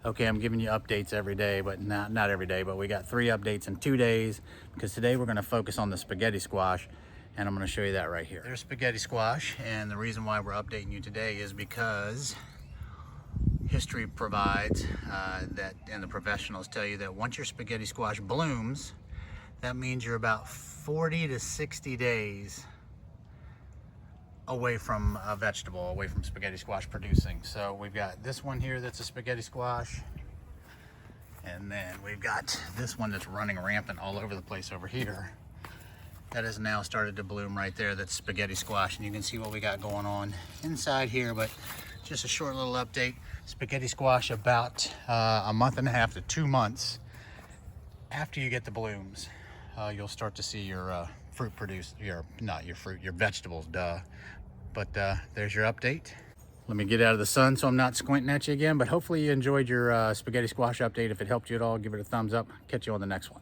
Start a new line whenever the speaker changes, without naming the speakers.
Okay, I'm giving you updates every day, but not every day, but we got 3 updates in 2 days because today we're gonna focus on the spaghetti squash, and I'm gonna show you that right here. There's spaghetti squash, and the reason why we're updating you today is because history provides that, and the professionals tell you that once your spaghetti squash blooms, that means you're about 40 to 60 days away from a vegetable, away from spaghetti squash producing. So we've got this one here that's a spaghetti squash, and then we've got this one that's running rampant all over the place over here. That has now started to bloom right there. That's spaghetti squash, and you can see what we got going on inside here. But just a short little update. Spaghetti squash about a month and a half to 2 months after you get the blooms, you'll start to see your fruit produce, not your fruit, your vegetables, duh. But there's your update. Let me get out of the sun so I'm not squinting at you again, but hopefully you enjoyed your spaghetti squash update. If it helped you at all, give it a thumbs up. Catch you on the next one.